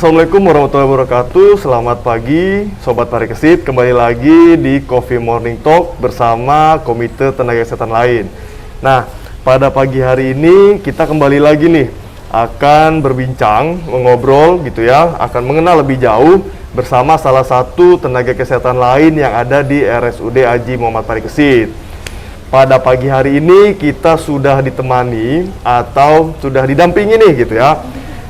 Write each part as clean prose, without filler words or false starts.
Assalamualaikum warahmatullahi wabarakatuh. Selamat pagi Sobat Parikesit. Kembali lagi di Coffee Morning Talk bersama Komite Tenaga Kesehatan lain. Nah, pada pagi hari ini kita kembali lagi nih akan berbincang, mengobrol gitu ya, akan mengenal lebih jauh bersama salah satu tenaga kesehatan lain yang ada di RSUD Haji Muhammad Parikesit. Pada pagi hari ini kita sudah ditemani atau sudah didampingi nih gitu ya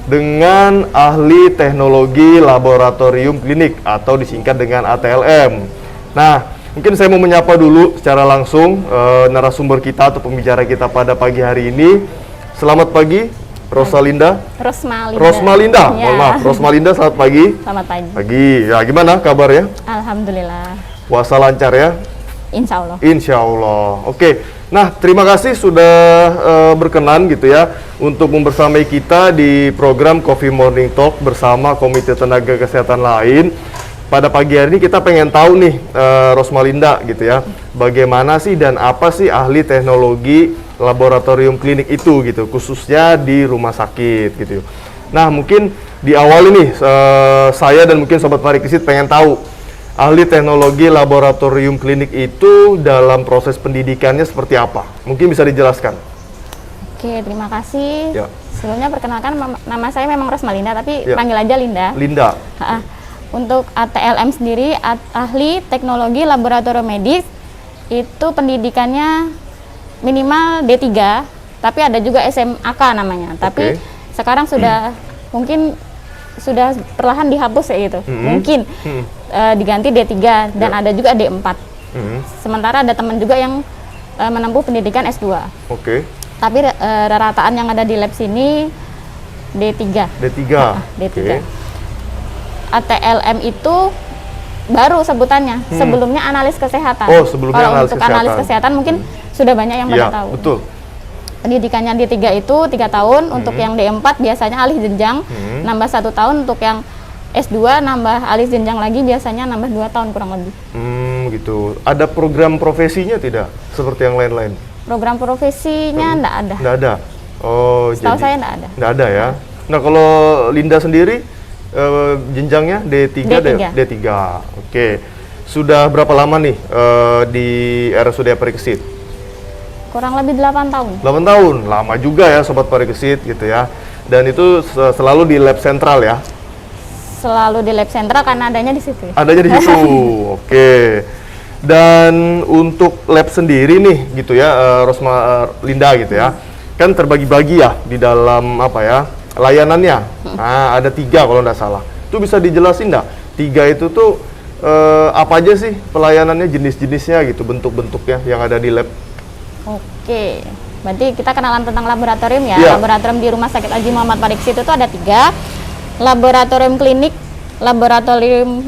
dengan ahli teknologi laboratorium klinik atau disingkat dengan ATLM. Nah, mungkin saya mau menyapa dulu secara langsung narasumber kita atau pembicara kita pada pagi hari ini. Selamat pagi, Rosalinda. Rosmalinda. Ya. Mohon maaf, Rosmalinda. Selamat pagi. Selamat pagi. Pagi. Ya, gimana kabarnya? Alhamdulillah. Puasa lancar ya? Insya Allah. Insya Allah. Oke. Nah, terima kasih sudah berkenan gitu ya untuk membersamai kita di program Coffee Morning Talk bersama Komite Tenaga Kesehatan lain. Pada pagi hari ini kita pengen tahu nih, Rosmalinda gitu ya, bagaimana sih dan apa sih ahli teknologi laboratorium klinik itu gitu, khususnya di rumah sakit gitu. Nah, mungkin di awal ini saya dan mungkin Sobat Parikesit pengen tahu ahli teknologi laboratorium klinik itu dalam proses pendidikannya seperti apa? Mungkin bisa dijelaskan. Oke, terima kasih. Ya. Sebelumnya perkenalkan, nama saya memang Rosmalinda, tapi Ya. panggil aja Linda. Linda. Untuk ATLM sendiri, ahli teknologi laboratorium medis, itu pendidikannya minimal D3, tapi ada juga SMAK namanya. Tapi sekarang sudah mungkin sudah perlahan dihapus ya gitu. Mungkin diganti D3 dan ada juga D4. Sementara ada teman juga yang menempuh pendidikan S2. Tapi rataan yang ada di lab sini D3. D3. ATLM itu baru sebutannya. Sebelumnya analis kesehatan. Oh, sebelumnya kalau analis untuk kesehatan. analis kesehatan mungkin sudah banyak yang pada tahu. Betul. Pendidikannya D3 itu 3 tahun, untuk yang D4 biasanya alih jenjang, nambah 1 tahun, untuk yang S2 nambah alih jenjang lagi biasanya nambah 2 tahun kurang lebih. Gitu. Ada program profesinya tidak? Seperti yang lain-lain? Program profesinya enggak ada. Enggak ada? Oh, setahu saya enggak ada. Enggak ada ya? Nah, kalau Linda sendiri, jenjangnya D3? D3. Oke. Sudah berapa lama nih di RSUD Parikesit? Kurang lebih 8 tahun. 8 tahun, lama juga ya Sobat Parikesit gitu ya. Dan itu selalu di lab sentral ya? Selalu di lab sentral karena adanya di situ. Adanya di situ, oke. Dan untuk lab sendiri nih gitu ya, Rosmalinda gitu ya, kan terbagi-bagi ya di dalam apa ya, layanannya. Nah, ada 3 kalau nggak salah. Itu bisa dijelasin nggak? 3 itu tuh apa aja sih pelayanannya, jenis-jenisnya gitu, bentuk-bentuknya yang ada di lab? Oke, berarti kita kenalan tentang laboratorium ya. Laboratorium di Rumah Sakit Haji Muhammad Parikesit itu ada 3. Laboratorium klinik, laboratorium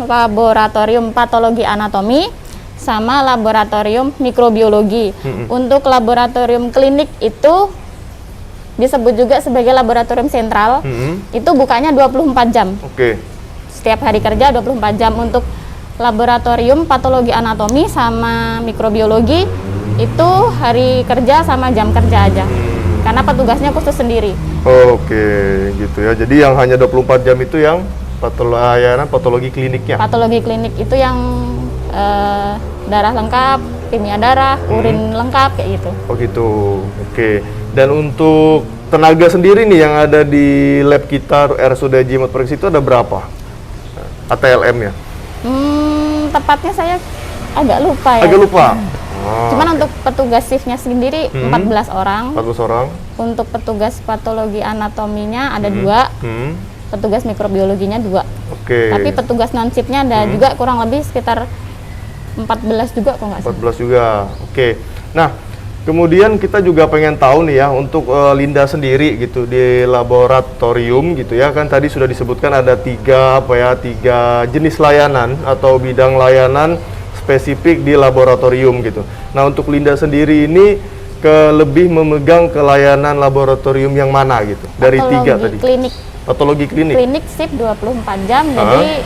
patologi anatomi, sama laboratorium mikrobiologi. Untuk laboratorium klinik itu disebut juga sebagai laboratorium sentral. Itu bukanya 24 jam. Setiap hari kerja 24 jam. Untuk laboratorium patologi anatomi sama mikrobiologi itu hari kerja sama jam kerja aja, karena petugasnya khusus sendiri. Gitu ya. Jadi yang hanya 24 jam itu yang layanan patologi kliniknya. Patologi klinik itu yang darah lengkap, kimia darah, urin lengkap kayak gitu. Gitu. Dan untuk tenaga sendiri nih yang ada di lab kita RSUD Haji Muhammad Parikesit itu ada berapa ATLM-nya? Tepatnya saya agak lupa ya. Agak lupa. Cuman untuk petugas shiftnya sendiri 14 orang. 14 orang. Untuk petugas patologi anatominya ada 2. Petugas mikrobiologinya 2. Tapi petugas non shiftnya ada juga kurang lebih sekitar 14 juga kok nggak salah. 14 juga. Nah, kemudian kita juga pengen tahu nih ya untuk Linda sendiri gitu di laboratorium gitu ya, kan tadi sudah disebutkan ada 3 jenis layanan atau bidang layanan spesifik di laboratorium gitu. Nah, untuk Linda sendiri ini lebih memegang ke layanan laboratorium yang mana gitu? Dari 3 tadi. Klinik. Patologi klinik. Klinik shift 24 jam. Jadi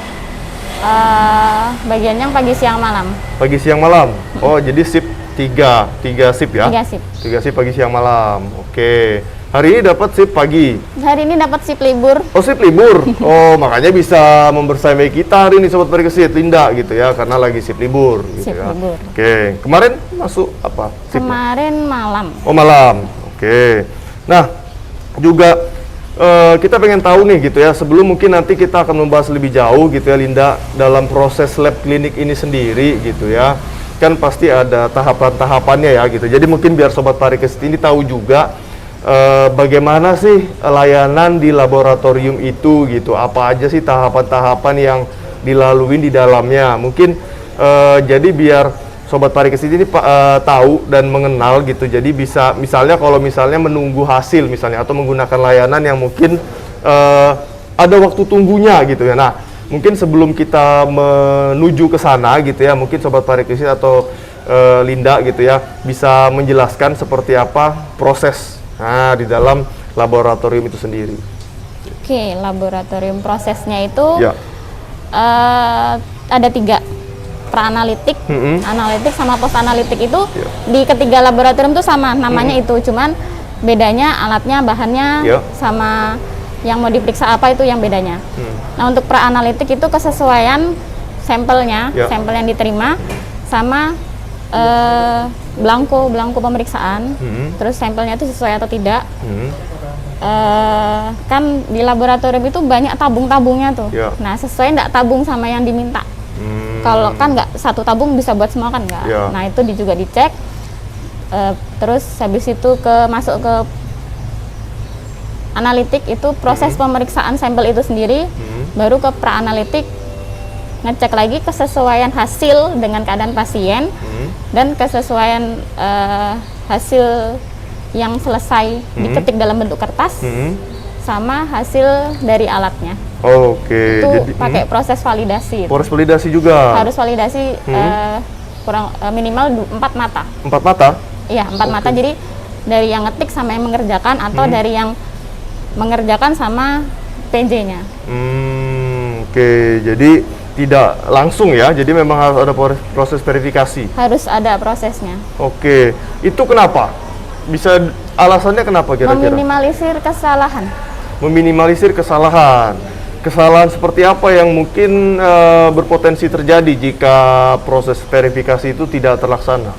bagiannya pagi siang malam. Pagi siang malam. Oh, jadi shift 3 shift ya? 3 shift. 3 shift pagi siang malam. Hari ini dapat shift pagi. Hari ini dapat shift libur. Oh, shift libur. Oh, makanya bisa membersamai kita hari ini Sobat Parikesit, Linda gitu ya, karena lagi shift libur gitu Shift ya. libur. Oke, kemarin masuk apa? Shiftnya? Kemarin malam. Oh, malam. Oke. Nah, juga kita pengen tahu nih gitu ya, sebelum mungkin nanti kita akan membahas lebih jauh gitu ya Linda, dalam proses lab klinik ini sendiri gitu ya, kan pasti ada tahapan-tahapannya ya gitu. Jadi mungkin biar Sobat Parikesit ini tahu juga bagaimana sih layanan di laboratorium itu gitu, apa aja sih tahapan-tahapan yang dilalui di dalamnya. Mungkin jadi biar Sobat Parikesit ini tahu dan mengenal gitu, jadi bisa misalnya kalau misalnya menunggu hasil misalnya atau menggunakan layanan yang mungkin ada waktu tunggunya gitu ya. Nah, mungkin sebelum kita menuju ke sana gitu ya, mungkin Sobat Parikesit atau Linda gitu ya bisa menjelaskan seperti apa proses di dalam laboratorium itu sendiri. Oke, laboratorium prosesnya itu Ya. Ada 3. Pra-analitik, analitik sama post-analitik itu di ketiga laboratorium itu sama, namanya itu, cuman bedanya alatnya, bahannya, sama yang mau diperiksa apa itu yang bedanya. Nah, untuk pra-analitik itu kesesuaian sampelnya, sampel yang diterima, sama belangko pemeriksaan, terus sampelnya itu sesuai atau tidak. Kan di laboratorium itu banyak tabung-tabungnya tuh. Nah, sesuai nggak tabung sama yang diminta. Kalau kan nggak satu tabung bisa buat semua kan nggak. Nah, itu juga dicek. Terus habis itu masuk ke analitik, itu proses pemeriksaan sampel itu sendiri. Baru ke pra-analitik, ngecek lagi kesesuaian hasil dengan keadaan pasien dan kesesuaian hasil yang selesai diketik dalam bentuk kertas sama hasil dari alatnya. Oke, Itu jadi pakai proses validasi. proses validasi juga. Harus validasi kurang minimal 4 mata. 4 mata? Iya, 4 mata. Jadi dari yang ngetik sama yang mengerjakan, atau dari yang mengerjakan sama PJ-nya. Oke, jadi tidak langsung ya. Jadi memang harus ada proses verifikasi. Harus ada prosesnya. Oke, itu kenapa? Bisa alasannya kenapa kira-kira? Meminimalisir kesalahan. Meminimalisir kesalahan. Kesalahan seperti apa yang mungkin berpotensi terjadi jika proses verifikasi itu tidak terlaksana?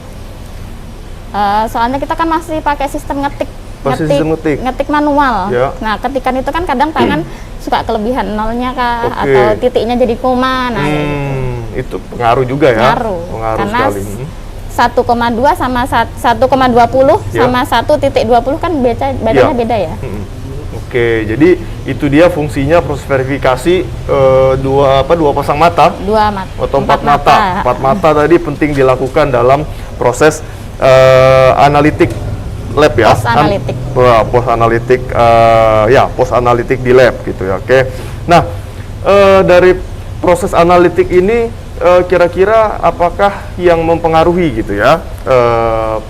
Soalnya kita kan masih pakai sistem ngetik. Sistem ngetik manual. Nah, ketikan itu kan kadang tangan suka kelebihan nolnya kah, atau titiknya jadi koma. Nah, itu pengaruh juga ya. Pengaruh karena sekali. 1,2 sama 1,20 sama 1,20 kan bedanya beda ya. Oke, jadi itu dia fungsinya proses verifikasi dua pasang mata. 2 mata. Atau 4 mata. 4 mata tadi penting dilakukan dalam proses analitik lab ya. Post analitik. Post analitik post analitik di lab gitu ya. Oke. Nah, dari proses analitik ini kira-kira apakah yang mempengaruhi gitu ya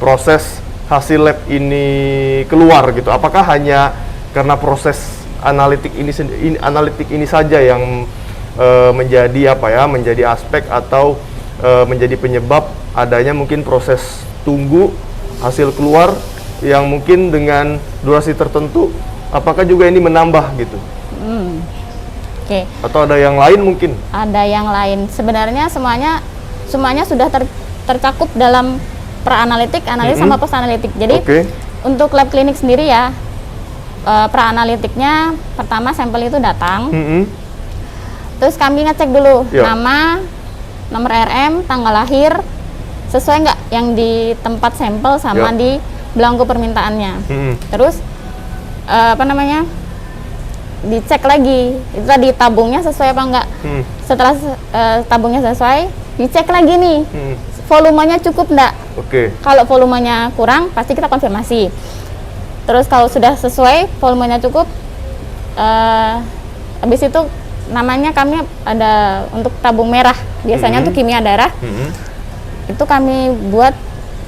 proses hasil lab ini keluar gitu? Apakah hanya karena proses analitik ini saja yang menjadi aspek atau menjadi penyebab adanya mungkin proses tunggu hasil keluar yang mungkin dengan durasi tertentu, apakah juga ini menambah gitu? Oke. Atau ada yang lain mungkin? Ada yang lain. Sebenarnya semuanya sudah tercakup dalam pra-analitik, analitik sama post-analitik. Jadi untuk lab klinik sendiri ya, pra-analitiknya pertama sampel itu datang. Terus kami ngecek dulu nama, nomor RM, tanggal lahir, sesuai nggak yang di tempat sampel sama di belangko permintaannya. Terus dicek lagi itu tadi tabungnya sesuai apa enggak. Setelah tabungnya sesuai, dicek lagi nih volumenya cukup enggak. Kalau volumenya kurang, pasti kita konfirmasi. Terus kalau sudah sesuai, volumenya cukup, habis itu namanya kami ada untuk tabung merah, biasanya untuk kimia darah. Itu kami buat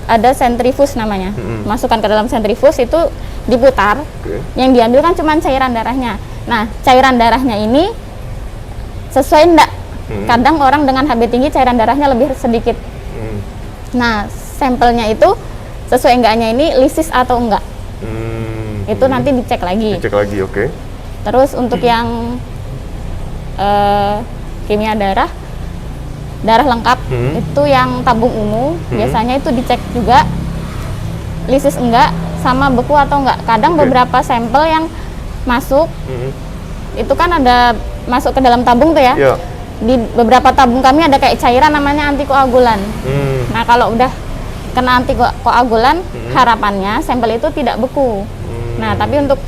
ada sentrifus namanya. Masukkan ke dalam sentrifus, itu diputar. Yang diambil kan cuma cairan darahnya. Nah, cairan darahnya ini sesuai enggak? Kadang orang dengan HB tinggi cairan darahnya lebih sedikit. Nah, sampelnya itu sesuai enggaknya ini lisis atau enggak. Itu nanti dicek lagi. Dicek lagi, oke. Terus untuk yang kimia darah lengkap, itu yang tabung ungu, biasanya itu dicek juga lisis enggak, sama beku atau enggak. Kadang beberapa sampel yang masuk, itu kan ada masuk ke dalam tabung tuh ya. Yeah. Di beberapa tabung kami ada kayak cairan namanya antikoagulan. Nah kalau udah kena antikoagulan, harapannya sampel itu tidak beku. Nah tapi untuk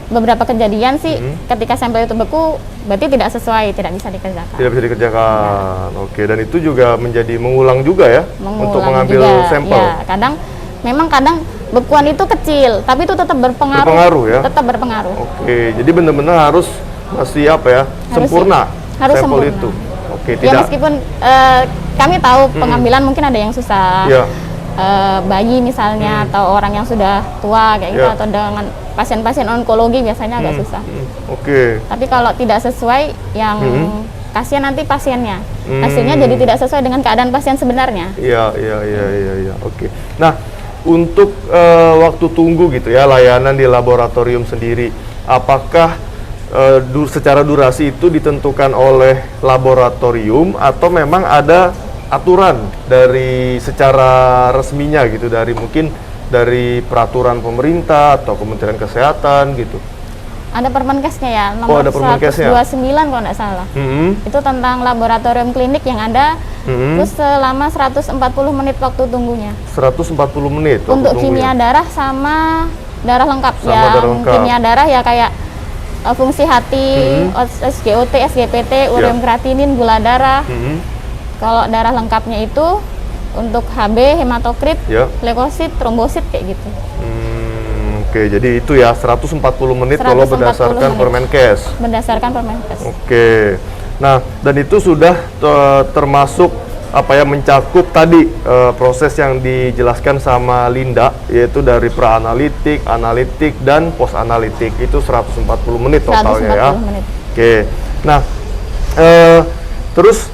beberapa kejadian sih ketika sampel itu beku, berarti tidak sesuai, tidak bisa dikerjakan. Tidak bisa dikerjakan. Oke, dan itu juga menjadi mengulang juga ya untuk mengambil juga, sampel. Ya, kadang bekuan itu kecil, tapi itu tetap berpengaruh. Berpengaruh ya? Tetap berpengaruh. Oke, jadi benar-benar harus masih apa ya? Sempurna harus sampel sempurna. itu. Oke, Ya tidak. meskipun kami tahu pengambilan mungkin ada yang susah. Ya. Bayi misalnya atau orang yang sudah tua kayak gitu, Ya. atau dengan pasien-pasien onkologi biasanya agak susah. Oke. Tapi kalau tidak sesuai, yang kasihan nanti pasiennya. Hasilnya jadi tidak sesuai dengan keadaan pasien sebenarnya. Iya. Oke. Nah, untuk waktu tunggu gitu ya, layanan di laboratorium sendiri, apakah secara durasi itu ditentukan oleh laboratorium atau memang ada aturan dari secara resminya gitu, dari mungkin dari peraturan pemerintah atau Kementerian Kesehatan gitu? Ada Permenkesnya ya, nomor ada Permenkesnya. 129 kalau nggak salah. Itu tentang laboratorium klinik yang ada, terus selama 140 menit waktu tunggunya. 140 menit waktu Untuk tunggunya. kimia darah sama darah lengkap. Sama Yang darah lengkap. kimia darah ya kayak fungsi hati, SGOT, SGPT, ureum kreatinin, gula darah. Kalau darah lengkapnya itu untuk HB, hematokrit, leukosit, trombosit kayak gitu. Oke, jadi itu ya 140 menit kalau 140 berdasarkan menit. Permenkes. Berdasarkan Permenkes. Oke. Nah, dan itu sudah termasuk apa ya, mencakup tadi proses yang dijelaskan sama Linda, yaitu dari pra-analitik, analitik, dan post-analitik. Itu 140 menit totalnya ya. 140 menit. Oke. Nah, terus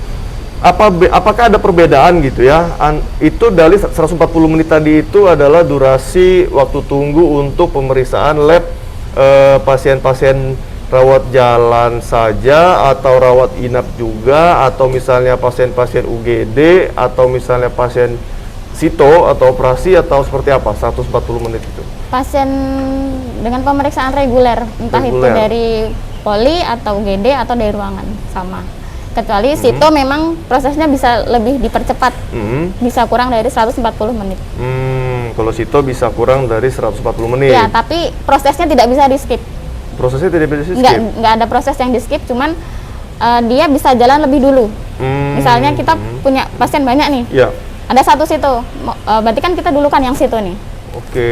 apakah ada perbedaan gitu ya? Itu dari 140 menit tadi itu adalah durasi waktu tunggu untuk pemeriksaan lab pasien-pasien rawat jalan saja atau rawat inap juga, atau misalnya pasien-pasien UGD atau misalnya pasien sito atau operasi, atau seperti apa 140 menit itu? Pasien dengan pemeriksaan reguler, entah itu dari poli atau UGD atau dari ruangan, sama. Kecuali sito memang prosesnya bisa lebih dipercepat, bisa kurang dari 140 menit. Kalau sito bisa kurang dari 140 menit. Ya, tapi prosesnya tidak bisa di skip. Prosesnya tidak bisa di skip? Nggak ada proses yang di skip, cuman dia bisa jalan lebih dulu. Misalnya kita punya pasien banyak nih, ada satu sito, berarti kan kita dulu kan yang sito nih. Oke,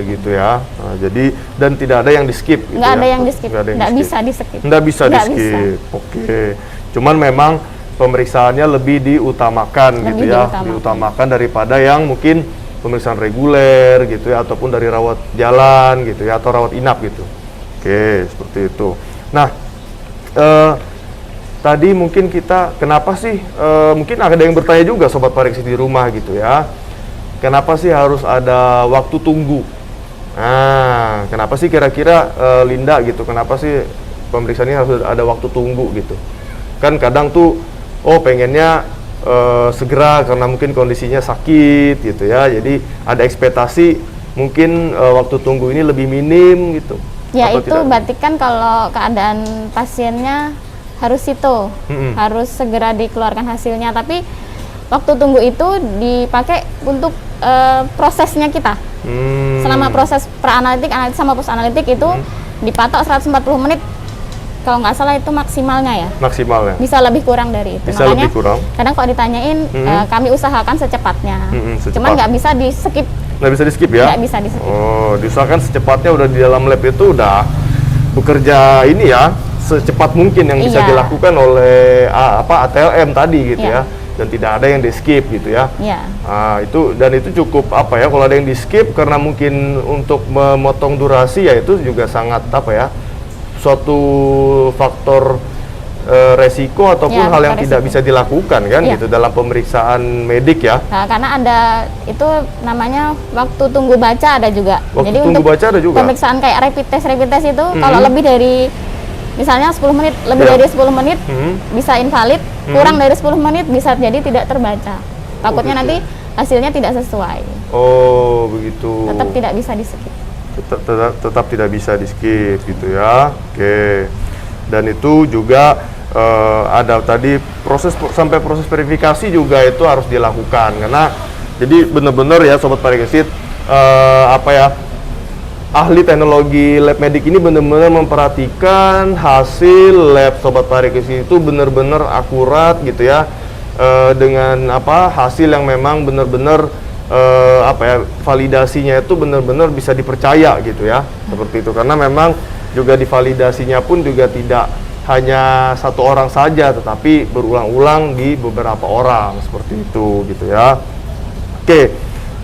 gitu ya. Nah, jadi dan tidak ada yang di skip. Gitu nggak ya? ada yang di skip, nggak bisa di skip. Nggak bisa di skip. Oke. Cuman memang pemeriksaannya lebih diutamakan gitu ya, diutamakan daripada yang mungkin pemeriksaan reguler gitu ya, ataupun dari rawat jalan gitu ya, atau rawat inap gitu. Oke, seperti itu. Nah, tadi mungkin kita kenapa sih mungkin ada yang bertanya juga Sobat Parikesit di rumah gitu ya, kenapa sih harus ada waktu tunggu? Nah, kenapa sih kira-kira Linda gitu, kenapa sih pemeriksaan ini harus ada waktu tunggu gitu? Kan kadang tuh pengennya segera karena mungkin kondisinya sakit gitu ya, jadi ada ekspektasi mungkin waktu tunggu ini lebih minim gitu. Ya, itu berarti kan kalau keadaan pasiennya harus sito, harus segera dikeluarkan hasilnya, tapi waktu tunggu itu dipakai untuk prosesnya kita. Selama proses pra-analitik, analitik sama post-analitik itu dipatok 140 menit. Kalau nggak salah itu maksimalnya ya. Maksimalnya. Bisa lebih kurang dari itu. Bisa makanya lebih kurang. kadang kalau ditanyain, kami usahakan secepatnya. Cuman nggak bisa di skip. Nggak bisa di skip ya? Nggak bisa di skip. Oh, diusahakan secepatnya, udah di dalam lab itu udah bekerja ini ya, secepat mungkin yang bisa dilakukan oleh ATLM tadi gitu ya. Dan tidak ada yang di skip gitu ya. Nah, itu dan itu cukup apa ya, kalau ada yang di skip karena mungkin untuk memotong durasi ya, itu juga sangat apa ya, suatu faktor resiko ataupun Ya, hal yang faktor tidak resiko. bisa dilakukan kan Iya. gitu dalam pemeriksaan medik ya. Nah, karena ada itu namanya waktu tunggu baca ada juga. Waktu Jadi tunggu untuk baca ada juga? pemeriksaan kayak rapid test itu kalau lebih dari misalnya 10 menit, lebih Iya. dari 10 menit bisa invalid, kurang dari 10 menit bisa jadi tidak terbaca. Takutnya gitu. nanti hasilnya tidak sesuai. Oh begitu. Tetap tidak bisa di-skip. Tetap tidak bisa di skip gitu ya. Oke. Dan itu juga ada tadi sampai proses verifikasi juga itu harus dilakukan karena jadi benar-benar ya sobat parikesit ahli teknologi lab medik ini benar-benar memperhatikan hasil lab sobat parikesit itu benar-benar akurat gitu ya, dengan hasil yang memang benar-benar validasinya itu benar-benar bisa dipercaya gitu ya, seperti itu. Karena memang juga divalidasinya pun juga tidak hanya satu orang saja, tetapi berulang-ulang di beberapa orang seperti itu gitu ya. Oke,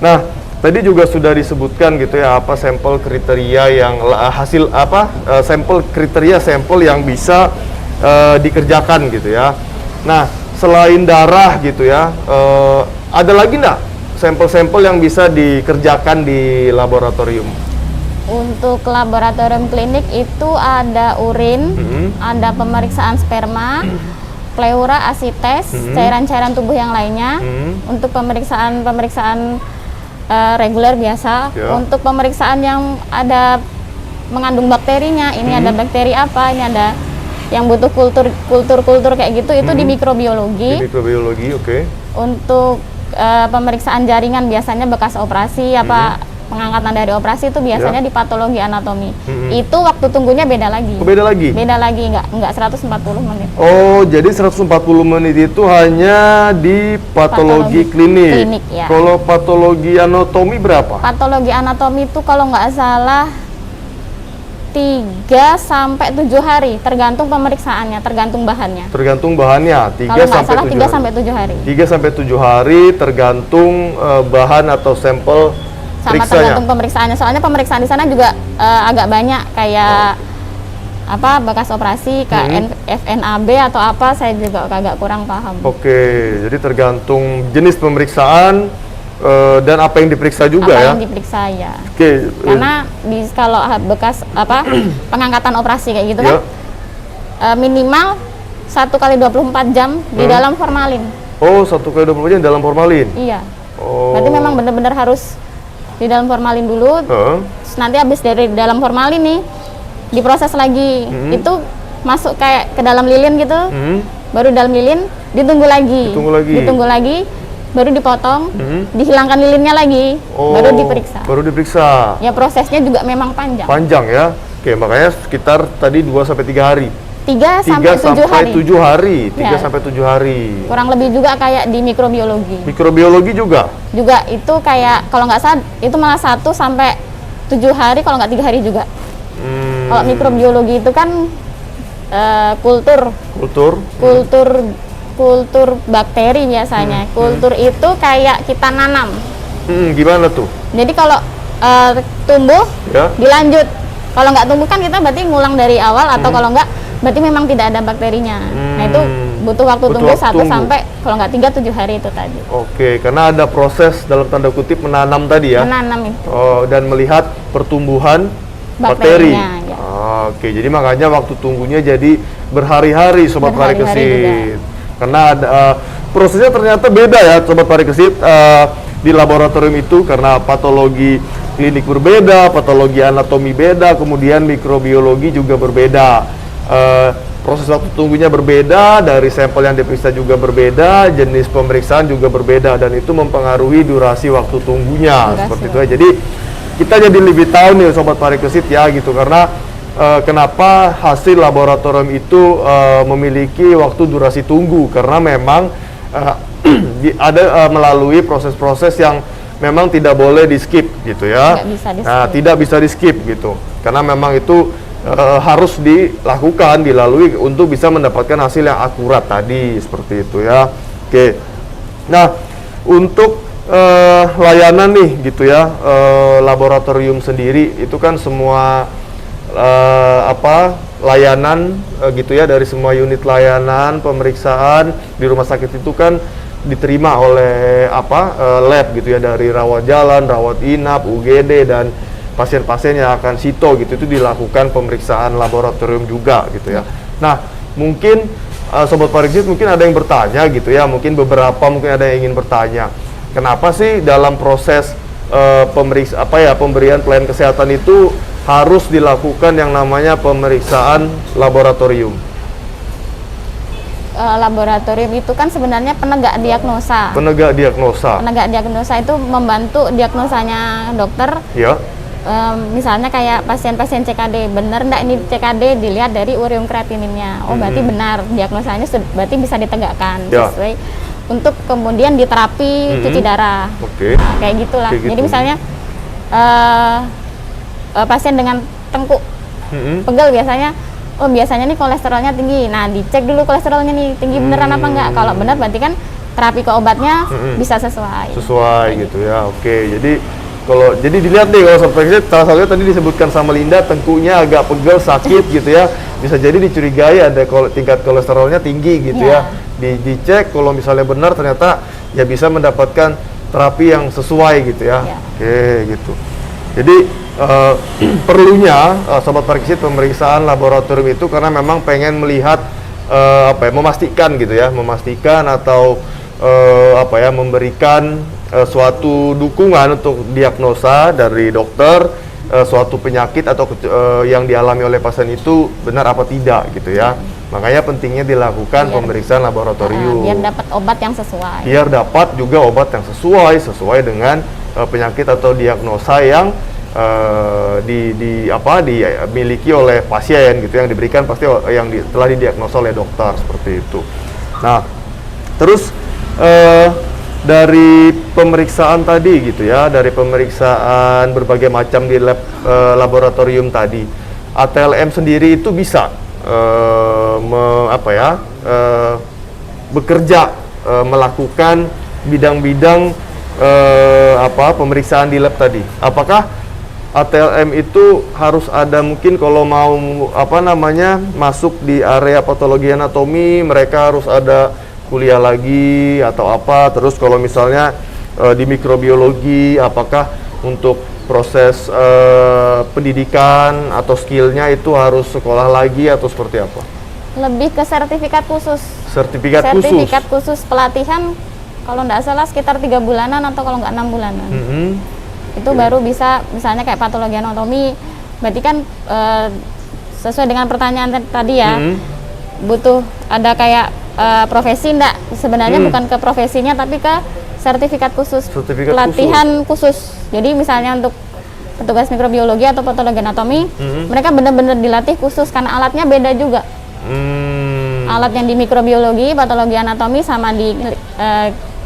nah tadi juga sudah disebutkan gitu ya sampel kriteria yang sampel kriteria sampel yang bisa dikerjakan gitu ya. Nah selain darah gitu ya, ada lagi nggak sampel-sampel yang bisa dikerjakan di laboratorium? Untuk laboratorium klinik itu ada urin, ada pemeriksaan sperma, pleura, asites, cairan-cairan tubuh yang lainnya. Untuk pemeriksaan reguler biasa. Ya. Untuk pemeriksaan yang ada mengandung bakterinya, ini ada bakteri apa, ini ada yang butuh kultur kayak gitu, itu di mikrobiologi. Di mikrobiologi, oke. Untuk pemeriksaan jaringan biasanya bekas operasi pengangkatan dari operasi itu biasanya di patologi anatomi. Itu waktu tunggunya beda lagi. Oh, beda lagi? Beda lagi, enggak 140 menit. Oh, jadi 140 menit itu hanya di patologi klinik. Klinik, ya. Kalau patologi anatomi berapa? Patologi anatomi itu kalau nggak salah 3 sampai 7 hari, tergantung pemeriksaannya, tergantung bahannya. Tergantung bahannya, 3 Kalau nggak sampai salah 7 3 hari. sampai 7 hari. 3 sampai 7 hari tergantung bahan atau sampel Sama periksanya. tergantung pemeriksaannya. Soalnya pemeriksaan di sana juga agak banyak kayak bekas operasi, kayak FNAB atau apa, saya juga agak kurang paham. Oke, jadi tergantung jenis pemeriksaan dan apa yang diperiksa juga Apa ya. yang diperiksa ya. Oke. Karena kalau bekas pengangkatan operasi kayak gitu Ya. kan minimal 1 kali 24 jam di dalam formalin. Oh, 1 kali 24 jam dalam formalin. Iya. Oh. Berarti memang benar-benar harus di dalam formalin dulu. Terus nanti habis dari dalam formalin nih diproses lagi. Itu masuk kayak ke dalam lilin gitu. Baru dalam lilin ditunggu lagi. Ditunggu lagi. Baru dipotong, dihilangkan lilinnya lagi, baru diperiksa. Baru diperiksa. Ya prosesnya juga memang panjang. Panjang ya. Oke, makanya sekitar tadi 2 sampai 3 hari. 3 sampai 7 hari. 7 hari. 3 Ya. sampai 7 hari. Kurang lebih juga kayak di mikrobiologi. Mikrobiologi juga. Juga itu kayak kalau nggak salah itu malah 1 sampai 7 hari, kalau nggak 3 hari juga. Kalau mikrobiologi itu kan kultur bakteri biasanya. Kultur itu kayak kita nanam. Gimana tuh? Jadi kalau tumbuh Ya. dilanjut. Kalau nggak tumbuh kan kita berarti ngulang dari awal, atau kalau nggak berarti memang tidak ada bakterinya. Nah itu butuh waktu tunggu 1 sampai kalau nggak 3-7 hari itu tadi. Oke, karena ada proses dalam tanda kutip menanam tadi ya. Menanam itu. Oh, dan melihat pertumbuhan bakteri. Bakterinya, ya. Oke, jadi makanya waktu tunggunya jadi berhari-hari sobat Berhari-hari parikesit. Karena ada prosesnya ternyata beda ya sobat parikesit di laboratorium itu, karena patologi klinik berbeda, patologi anatomi beda, kemudian mikrobiologi juga berbeda. Proses waktu tunggunya berbeda, dari sampel yang diperiksa juga berbeda, jenis pemeriksaan juga berbeda, dan itu mempengaruhi durasi waktu tunggunya. Seperti itu ya. Jadi kita jadi lebih tahu nih sobat parikesit ya gitu, karena kenapa hasil laboratorium itu memiliki waktu durasi tunggu, karena memang ada melalui proses-proses yang memang tidak boleh di skip gitu ya. Nah, tidak bisa di skip gitu, karena memang itu harus dilalui untuk bisa mendapatkan hasil yang akurat tadi, seperti itu ya. Oke, nah untuk layanan nih gitu ya, laboratorium sendiri itu kan semua layanan gitu ya, dari semua unit layanan pemeriksaan di rumah sakit itu kan diterima oleh lab gitu ya, dari rawat jalan, rawat inap, UGD dan pasien-pasien yang akan sito gitu, itu dilakukan pemeriksaan laboratorium juga gitu ya. Nah, mungkin Sobat Pariksit mungkin ada yang bertanya gitu ya, mungkin mungkin ada yang ingin bertanya, kenapa sih dalam proses pemberian pelayanan kesehatan itu harus dilakukan yang namanya pemeriksaan laboratorium? Laboratorium itu kan sebenarnya penegak diagnosa. Penegak diagnosa. Penegak diagnosa itu membantu diagnosanya dokter. Ya. Misalnya kayak pasien-pasien CKD, benar enggak ini CKD, dilihat dari ureum kreatininnya. Oh, berarti benar, diagnosanya berarti bisa ditegakkan sesuai untuk kemudian diterapi cuci darah. Nah, kayak gitulah. Jadi misalnya pasien dengan tengkuk pegel biasanya, oh biasanya nih kolesterolnya tinggi. Nah, dicek dulu kolesterolnya nih tinggi beneran apa enggak. Kalau benar berarti kan terapi ke obatnya bisa sesuai. Sesuai gitu ya. Oke, jadi dilihat nih kalau seperti salah satunya tadi disebutkan sama Linda, tengkuknya agak pegel, sakit gitu ya. Bisa jadi dicurigai ada tingkat kolesterolnya tinggi gitu ya. Dicek, kalau misalnya benar ternyata ya bisa mendapatkan terapi yang sesuai gitu ya. Oke, gitu. Jadi perlunya Sobat Pariksit pemeriksaan laboratorium itu karena memang pengen melihat memastikan gitu ya, atau memberikan suatu dukungan untuk diagnosa dari dokter suatu penyakit atau yang dialami oleh pasien itu benar apa tidak gitu ya. Makanya pentingnya dilakukan pemeriksaan laboratorium. Biar dapat obat yang sesuai. Biar dapat juga obat yang sesuai dengan penyakit atau diagnosa yang dimiliki oleh pasien gitu, yang diberikan pasti yang telah didiagnosa oleh dokter seperti itu. Nah, terus dari pemeriksaan tadi gitu ya, dari pemeriksaan berbagai macam di lab laboratorium tadi, ATLM sendiri itu bisa bekerja melakukan bidang-bidang pemeriksaan di lab tadi. Apakah ATLM itu harus ada, mungkin kalau mau masuk di area patologi anatomi mereka harus ada kuliah lagi atau apa? Terus kalau misalnya di mikrobiologi, apakah untuk proses pendidikan atau skillnya itu harus sekolah lagi atau seperti apa? Lebih ke sertifikat khusus. Sertifikat khusus pelatihan, kalau nggak salah sekitar 3 bulanan atau kalau nggak 6 bulanan. Itu baru bisa, misalnya kayak patologi anatomi, berarti kan sesuai dengan pertanyaan tadi ya, butuh ada kayak profesi enggak, sebenarnya bukan ke profesinya tapi ke sertifikat khusus, pelatihan khusus. Jadi misalnya untuk petugas mikrobiologi atau patologi anatomi, mereka benar-benar dilatih khusus karena alatnya beda juga. Alat yang di mikrobiologi, patologi anatomi sama di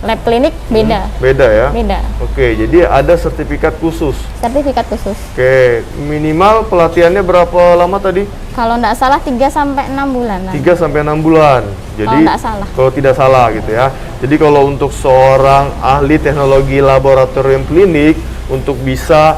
lab klinik beda. Beda ya? Beda. Oke, jadi ada sertifikat khusus. Sertifikat khusus. Oke, minimal pelatihannya berapa lama tadi? Kalau nggak salah 3 sampai 6 bulan. 3 sampai 6 bulan. Jadi kalau nggak salah. Kalau tidak salah gitu ya. Jadi kalau untuk seorang ahli teknologi laboratorium klinik untuk bisa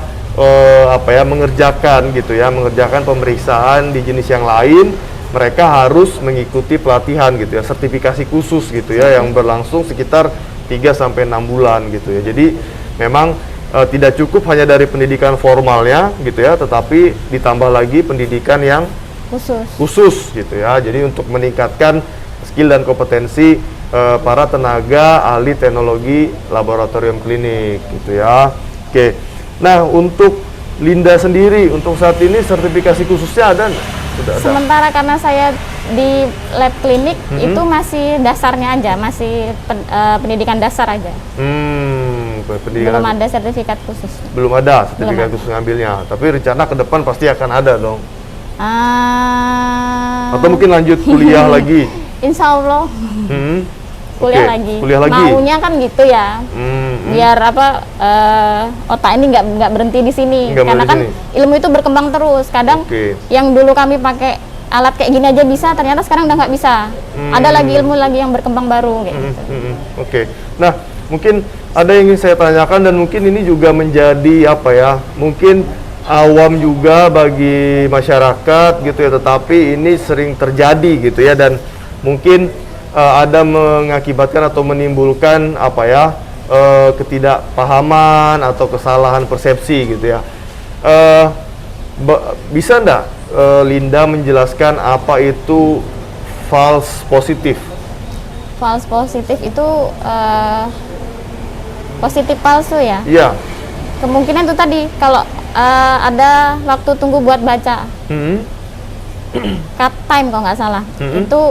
mengerjakan gitu ya, mengerjakan pemeriksaan di jenis yang lain, mereka harus mengikuti pelatihan gitu ya, sertifikasi khusus gitu ya, yang berlangsung sekitar 3 sampai 6 bulan gitu ya. Jadi memang tidak cukup hanya dari pendidikan formalnya gitu ya, tetapi ditambah lagi pendidikan yang khusus gitu ya. Jadi untuk meningkatkan skill dan kompetensi para tenaga ahli teknologi laboratorium klinik gitu ya. Oke. Nah, untuk Linda sendiri untuk saat ini sertifikasi khususnya ada nggak? Sudah ada. Sementara karena saya di lab klinik itu masih dasarnya aja, masih pendidikan dasar aja. Belum ada sertifikat khusus. Belum ada sertifikat khusus ngambilnya. Tapi rencana ke depan pasti akan ada dong. Atau mungkin lanjut kuliah lagi. Insya Allah. Kuliah lagi. Maunya kan gitu ya. Biar otak ini nggak berhenti di sini. Karena kan ilmu itu berkembang terus. Kadang yang dulu kami pakai alat kayak gini aja bisa, ternyata sekarang udah nggak bisa. Ada lagi ilmu lagi yang berkembang baru kayak gitu. Oke. Nah, mungkin ada yang ingin saya tanyakan dan mungkin ini juga menjadi mungkin awam juga bagi masyarakat gitu ya, tetapi ini sering terjadi gitu ya, dan mungkin ada mengakibatkan atau menimbulkan apa ya, ketidakpahaman atau kesalahan persepsi gitu ya. Bisa enggak Linda menjelaskan apa itu false positif? False positif itu positif palsu ya. Iya. Kemungkinan itu tadi kalau ada waktu tunggu buat baca, cut time kalau nggak salah, itu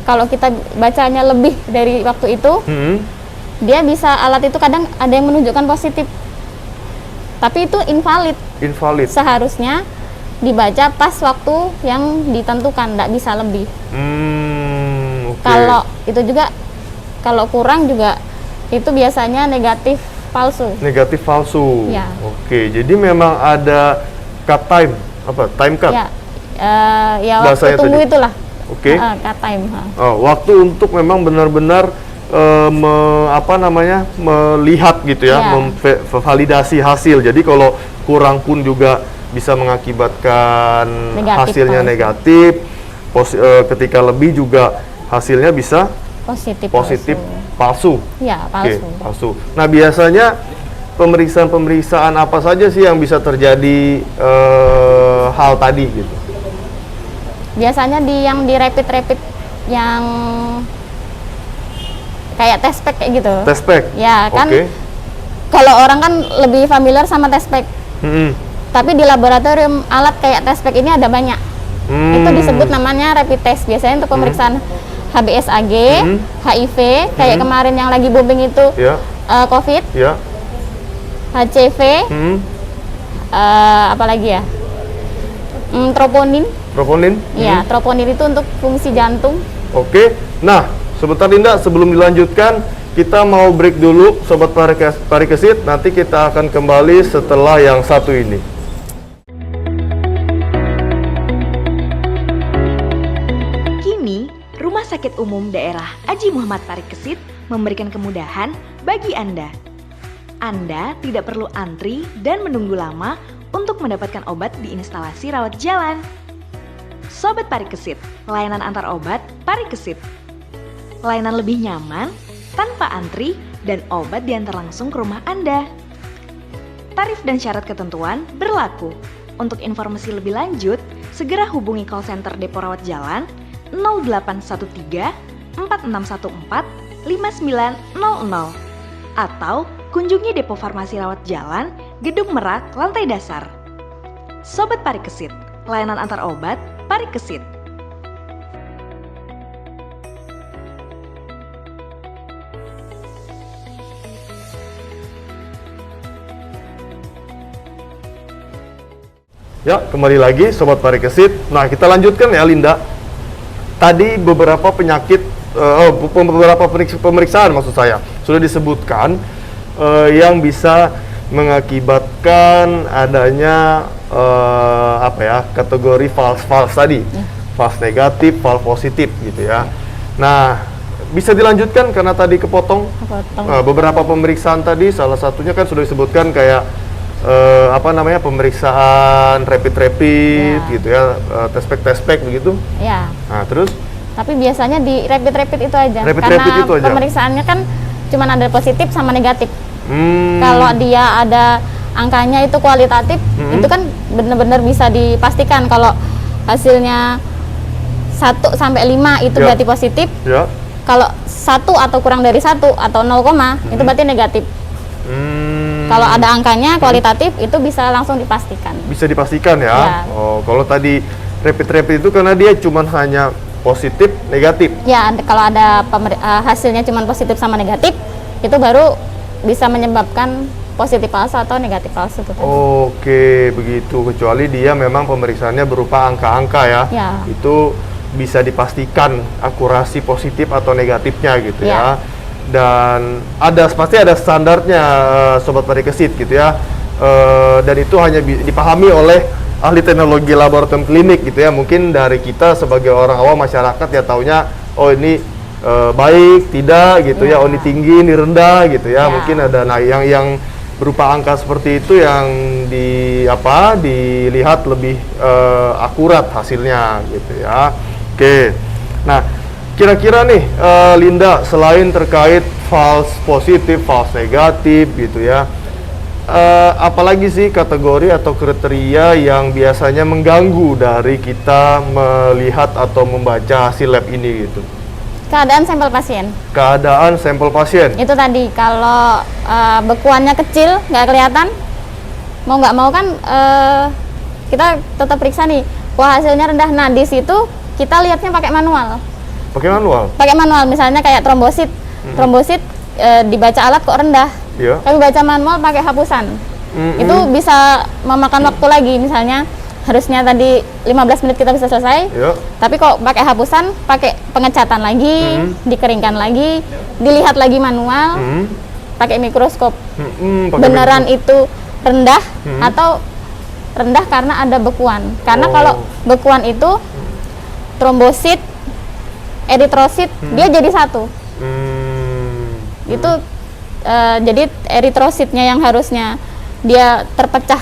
kalau kita bacanya lebih dari waktu itu, dia bisa, alat itu kadang ada yang menunjukkan positif, tapi itu invalid. Invalid. Seharusnya dibaca pas waktu yang ditentukan, nggak bisa lebih. Okay. Kalau itu juga, kalau kurang juga itu biasanya negatif palsu. Negatif palsu. Ya. Oke, jadi memang ada cut time, apa time cut? Ya, ya waktu Bahasanya tunggu tadi. itulah. Oke. Cut time. Waktu untuk memang benar-benar melihat gitu ya, Ya. memvalidasi hasil. Jadi kalau kurang pun juga bisa mengakibatkan Negatif, hasilnya palsu. negatif. Ketika lebih juga hasilnya bisa Positif palsu. Ya, Oke, palsu. palsu. Nah, biasanya pemeriksaan apa saja sih yang bisa terjadi hal tadi gitu? Biasanya yang di rapid yang kayak test pack kayak gitu. Test pack. Ya kan, Oke. kalau orang kan lebih familiar sama test pack. Tapi di laboratorium alat kayak test pack ini ada banyak. Itu disebut namanya rapid test. Biasanya untuk pemeriksaan HBsAg, HIV, kayak kemarin yang lagi booming itu, Ya. COVID, Ya. HCV, apalagi ya, troponin. Troponin. Ya, troponin itu untuk fungsi jantung. Oke. Nah, sebentar Linda, sebelum dilanjutkan, kita mau break dulu, Sobat Parikesit. Nanti kita akan kembali setelah yang satu ini. Kini, Rumah Sakit Umum Daerah Haji Muhammad Parikesit memberikan kemudahan bagi Anda. Anda tidak perlu antri dan menunggu lama untuk mendapatkan obat di instalasi rawat jalan. Sobat Parikesit, layanan antar obat Parikesit. Layanan lebih nyaman, tanpa antri, dan obat diantar langsung ke rumah Anda. Tarif dan syarat ketentuan berlaku. Untuk informasi lebih lanjut, segera hubungi call center Depo Rawat Jalan 0813 4614 5900 atau kunjungi Depo Farmasi Rawat Jalan, Gedung Merak, lantai dasar. Sobat Parikesit, layanan antar obat Parikesit. Ya, kembali lagi Sobat Parikesit. Nah, kita lanjutkan ya Linda. Tadi beberapa penyakit, beberapa pemeriksaan maksud saya sudah disebutkan yang bisa mengakibatkan adanya kategori false tadi, false negatif, false positif gitu ya. Nah, bisa dilanjutkan karena tadi kepotong. Beberapa pemeriksaan tadi, salah satunya kan sudah disebutkan kayak pemeriksaan rapid gitu ya, test pack begitu. Ya. Nah, terus? Tapi biasanya di rapid itu aja. Rapid itu aja. Pemeriksaannya kan cuma ada positif sama negatif. Kalau dia ada angkanya itu kualitatif, itu kan benar-benar bisa dipastikan kalau hasilnya 1 sampai 5 itu Ya. berarti positif. Ya. Kalau 1 atau kurang dari 1 atau 0, itu berarti negatif. Kalau ada angkanya kualitatif itu bisa langsung dipastikan. Bisa dipastikan ya. Ya. Oh, kalau tadi rapid itu karena dia cuma hanya positif, negatif. Ya, kalau ada hasilnya cuma positif sama negatif, itu baru bisa menyebabkan positif palsu atau negatif palsu itu tadi. Oke, begitu. Kecuali dia memang pemeriksaannya berupa angka-angka ya. Ya. Itu bisa dipastikan akurasi positif atau negatifnya gitu ya. Ya. Dan pasti ada standarnya Sobat Parikesit gitu ya. Dan itu hanya dipahami oleh ahli teknologi laboratorium klinik gitu ya. Mungkin dari kita sebagai orang awam masyarakat ya taunya oh ini baik, tidak gitu ya. Oh ini tinggi, ini rendah gitu ya. Ya. Mungkin ada yang berupa angka seperti itu yang dilihat lebih akurat hasilnya gitu ya. Oke. Nah, kira-kira nih Linda, selain terkait false positif, false negatif gitu ya, apalagi sih kategori atau kriteria yang biasanya mengganggu dari kita melihat atau membaca hasil lab ini gitu? Keadaan sampel pasien. Keadaan sampel pasien. Itu tadi, kalau bekuannya kecil, nggak kelihatan, mau nggak mau kan kita tetap periksa nih, wah hasilnya rendah. Nah, di situ kita lihatnya pakai manual. Pakai manual? Pakai manual, misalnya kayak trombosit. Trombosit dibaca alat kok rendah. Iya. Kami baca manual pakai hapusan. Itu bisa memakan waktu lagi, misalnya harusnya tadi 15 menit kita bisa selesai. Iya. Tapi kok pakai hapusan, pakai pengecatan lagi, dikeringkan lagi, dilihat lagi manual, pakai mikroskop. Beneran itu rendah atau rendah karena ada bekuan. Karena kalau bekuan itu trombosit, eritrosit, dia jadi satu. Itu jadi eritrositnya yang harusnya dia terpecah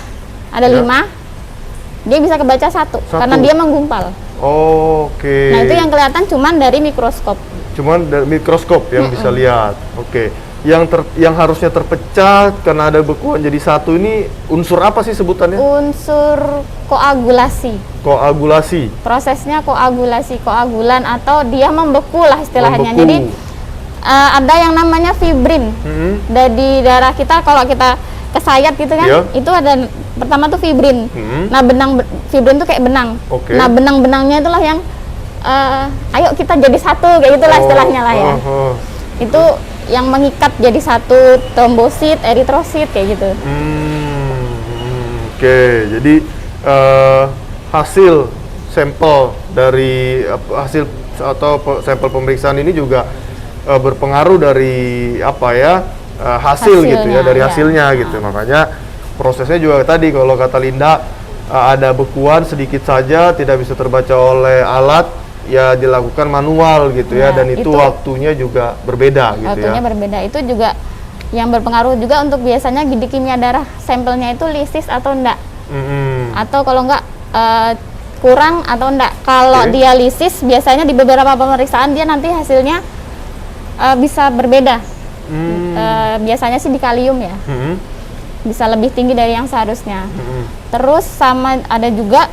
ada 5, dia bisa kebaca satu karena dia menggumpal. Oke. Nah, itu yang kelihatan cuman dari mikroskop. Cuman dari mikroskop yang bisa lihat. Oke. Yang harusnya terpecah karena ada bekuan jadi satu, ini unsur apa sih sebutannya? Unsur koagulasi. Koagulasi. Prosesnya koagulasi, koagulan atau dia membeku lah istilahnya. Membeku. Jadi ada yang namanya fibrin. Dari darah kita, kalau kita kesayat gitu kan, itu ada pertama tuh fibrin. Nah, fibrin tuh kayak benang. Nah, benang-benangnya itulah yang ayo kita jadi satu, kayak gitulah istilahnya lah ya. Itu yang mengikat jadi satu, trombosit, eritrosit kayak gitu. Oke, jadi hasil sampel dari hasil atau sampel pemeriksaan ini juga berpengaruh dari hasil gitu ya, dari hasilnya gitu. Makanya prosesnya juga tadi kalau kata Linda, ada bekuan sedikit saja tidak bisa terbaca oleh alat, ya dilakukan manual gitu ya, dan itu waktunya juga berbeda gitu ya. Waktunya berbeda, itu juga yang berpengaruh juga untuk biasanya di kimia darah sampelnya itu lisis atau enggak. Atau kalau enggak kurang atau enggak. Kalau dia lisis, biasanya di beberapa pemeriksaan dia nanti hasilnya bisa berbeda. Biasanya sih di kalium ya. Bisa lebih tinggi dari yang seharusnya. Terus sama ada juga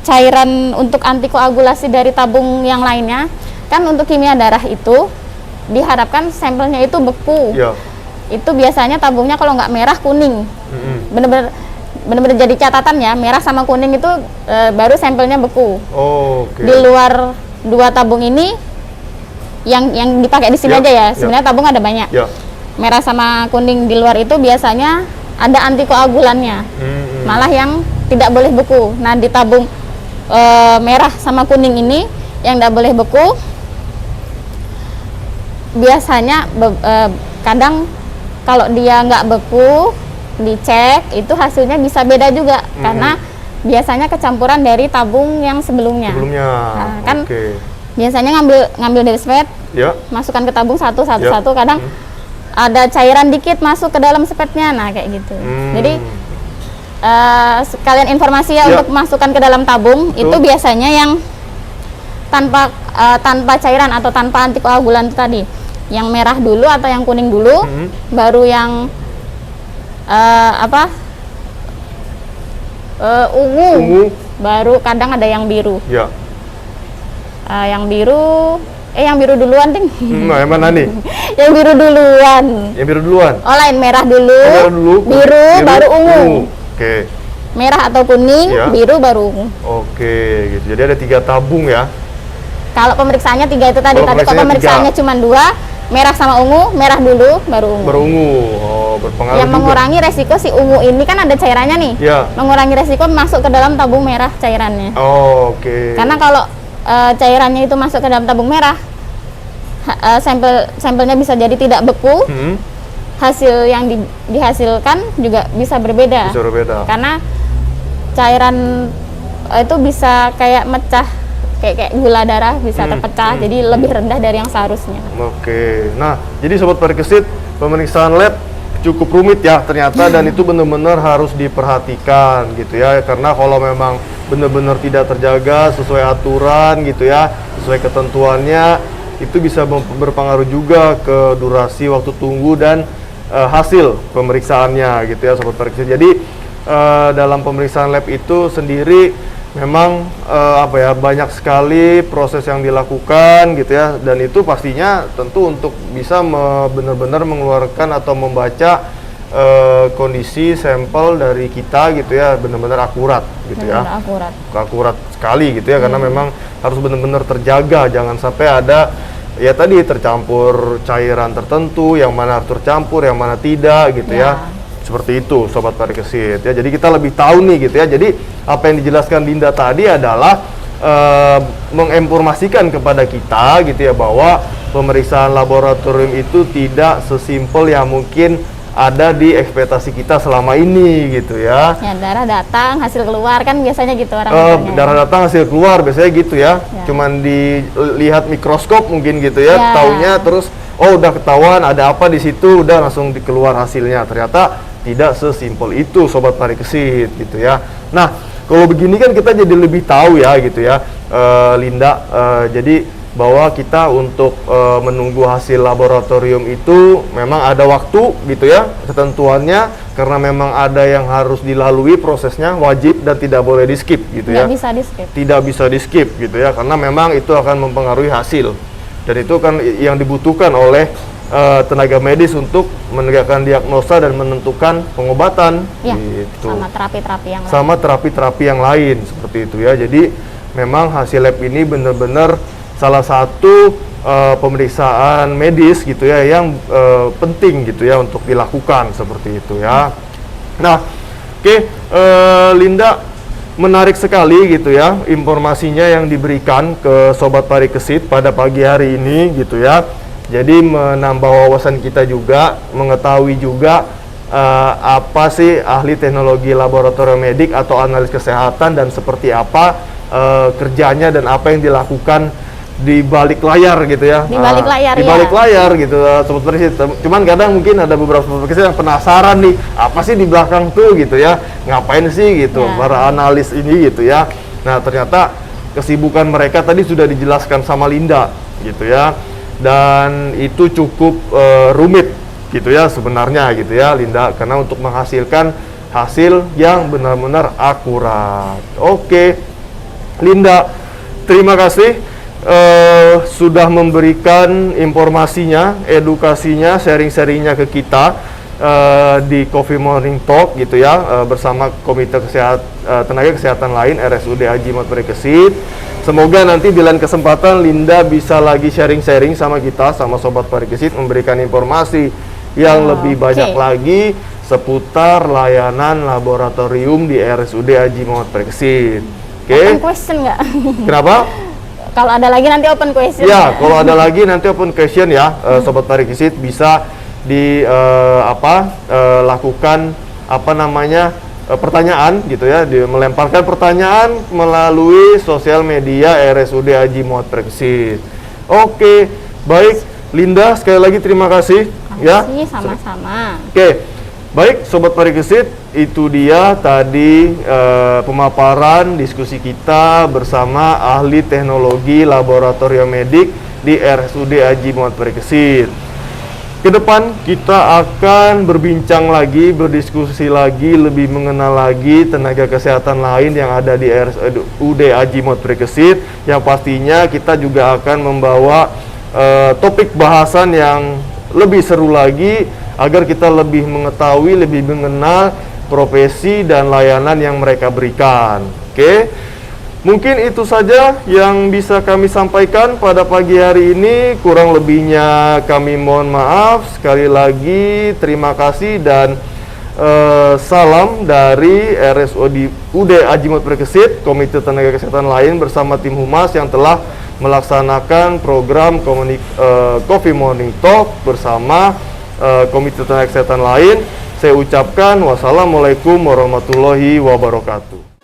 cairan untuk antikoagulasi dari tabung yang lainnya. Kan untuk kimia darah itu diharapkan sampelnya itu beku. Itu biasanya tabungnya kalau nggak merah kuning. Bener-bener jadi catatan ya, merah sama kuning itu baru sampelnya beku. Di luar dua tabung ini yang dipakai di sini aja ya. Sebenarnya tabung ada banyak. Merah sama kuning di luar itu biasanya ada antikoagulannya. Malah yang tidak boleh beku. Nah, di tabung merah sama kuning ini yang tidak boleh beku, biasanya kadang kalau dia nggak beku, dicek itu hasilnya bisa beda juga. Karena biasanya kecampuran dari tabung yang sebelumnya. Nah, kan biasanya ngambil dari spet, masukkan ke tabung satu, kadang ada cairan dikit masuk ke dalam spetnya, nah kayak gitu. Jadi sekalian informasi ya untuk masukkan ke dalam tabung. Itu biasanya yang tanpa cairan atau tanpa antikoagulan itu tadi, yang merah dulu atau yang kuning dulu, baru yang ungu, baru kadang ada yang biru. Yang biru duluan, Ting. Nah, yang mana nih? Yang biru duluan. Yang biru duluan? Oh, lain, merah dulu, biru, baru ungu. Merah atau kuning, biru, baru ungu. Gitu. Jadi ada 3 tabung ya? Kalau pemeriksaannya 3 itu tadi. Tapi kalau pemeriksaannya cuma 2, merah sama ungu, merah dulu, baru ungu. Baru ungu, berpengaruh yang juga mengurangi resiko si ungu ini kan ada cairannya nih. Mengurangi resiko masuk ke dalam tabung merah cairannya. Karena kalau cairannya itu masuk ke dalam tabung merah, sampelnya bisa jadi tidak beku. Hasil yang dihasilkan juga bisa berbeda. Karena cairan itu bisa kayak mecah, kayak gula darah bisa terpecah, jadi lebih rendah dari yang seharusnya. Nah, jadi Sobat Parikesit, pemeriksaan lab cukup rumit ya ternyata, dan itu benar-benar harus diperhatikan gitu ya, karena kalau memang benar-benar tidak terjaga sesuai aturan gitu ya, sesuai ketentuannya, itu bisa berpengaruh juga ke durasi waktu tunggu dan hasil pemeriksaannya gitu ya Sobat Parikesit. Jadi dalam pemeriksaan lab itu sendiri memang banyak sekali proses yang dilakukan gitu ya, dan itu pastinya tentu untuk bisa benar-benar mengeluarkan atau membaca kondisi sampel dari kita gitu ya, benar-benar akurat gitu ya, akurat sekali gitu ya, karena memang harus benar-benar terjaga, jangan sampai ada ya tadi tercampur cairan tertentu, yang mana harus tercampur, yang mana tidak gitu ya. Seperti itu Sobat Parikesit ya. Jadi kita lebih tahu nih gitu ya. Jadi apa yang dijelaskan Linda tadi adalah menginformasikan kepada kita gitu ya, bahwa pemeriksaan laboratorium itu tidak sesimpel yang mungkin ada di ekspektasi kita selama ini gitu ya. Ya, darah datang, hasil keluar kan biasanya gitu orang darah datang, hasil keluar biasanya gitu ya. Cuman dilihat mikroskop mungkin gitu ya, taunya terus udah ketahuan ada apa di situ, udah langsung dikeluar hasilnya. Ternyata tidak sesimpel itu Sobat Parikesit gitu ya. Nah, kalau begini kan kita jadi lebih tahu ya gitu ya, Linda. Jadi bahwa kita untuk menunggu hasil laboratorium itu memang ada waktu gitu ya, ketentuannya, karena memang ada yang harus dilalui prosesnya, wajib dan tidak boleh di skip gitu ya. Tidak bisa di skip gitu ya, karena memang itu akan mempengaruhi hasil, dan itu kan yang dibutuhkan oleh tenaga medis untuk menegakkan diagnosa dan menentukan pengobatan gitu. Sama terapi-terapi yang lain seperti itu ya. Jadi memang hasil lab ini benar-benar salah satu pemeriksaan medis gitu ya yang penting gitu ya untuk dilakukan seperti itu ya. Nah, Linda, menarik sekali gitu ya informasinya yang diberikan ke Sobat Parikesit pada pagi hari ini gitu ya. Jadi menambah wawasan kita juga, mengetahui juga apa sih ahli teknologi laboratorium medik atau analis kesehatan, dan seperti apa kerjanya dan apa yang dilakukan di balik layar gitu ya. Di balik layar, di balik layar gitu Sobat Parikesit. Cuman kadang mungkin ada beberapa Sobat Parikesit yang penasaran nih, apa sih di belakang tuh gitu ya, ngapain sih gitu para analis ini gitu ya. Nah, ternyata kesibukan mereka tadi sudah dijelaskan sama Linda gitu ya, dan itu cukup rumit gitu ya sebenarnya gitu ya Linda, karena untuk menghasilkan hasil yang benar-benar akurat. Oke, Linda, terima kasih sudah memberikan informasinya, edukasinya, sharing-sharingnya ke kita di Coffee Morning Talk gitu ya, bersama Komite Tenaga Kesehatan lain RSUD Aji Muhammad Parikesit. Semoga nanti di lain kesempatan Linda bisa lagi sharing-sharing sama kita, sama Sobat Parikesit, memberikan informasi yang lebih banyak lagi seputar layanan laboratorium di RSUD Aji Muhammad Parikesit. Open question nggak? Kenapa? Kalau ada lagi nanti open question. Ya, kalau ada lagi nanti open question ya, Sobat Parikesit bisa lakukan pertanyaan gitu ya, melemparkan pertanyaan melalui sosial media RSUD Aji Muhammad Parikesit. Oke, baik Linda, sekali lagi terima kasih ya. Sama-sama. Oke, baik Sobat Parikesit, itu dia tadi pemaparan diskusi kita bersama ahli teknologi laboratorium medik di RSUD Aji Muhammad Parikesit. Ke depan kita akan berbincang lagi, berdiskusi lagi, lebih mengenal lagi tenaga kesehatan lain yang ada di RSUD Aji Muhammad Parikesit, yang pastinya kita juga akan membawa topik bahasan yang lebih seru lagi agar kita lebih mengetahui, lebih mengenal profesi dan layanan yang mereka berikan. Oke. Mungkin itu saja yang bisa kami sampaikan pada pagi hari ini. Kurang lebihnya kami mohon maaf. Sekali lagi terima kasih dan salam dari RSUD Aji Muhammad Parikesit, Komite Tenaga Kesehatan lain bersama tim Humas yang telah melaksanakan program Coffee Morning Talk bersama Komite Tenaga Kesehatan lain. Saya ucapkan wassalamualaikum warahmatullahi wabarakatuh.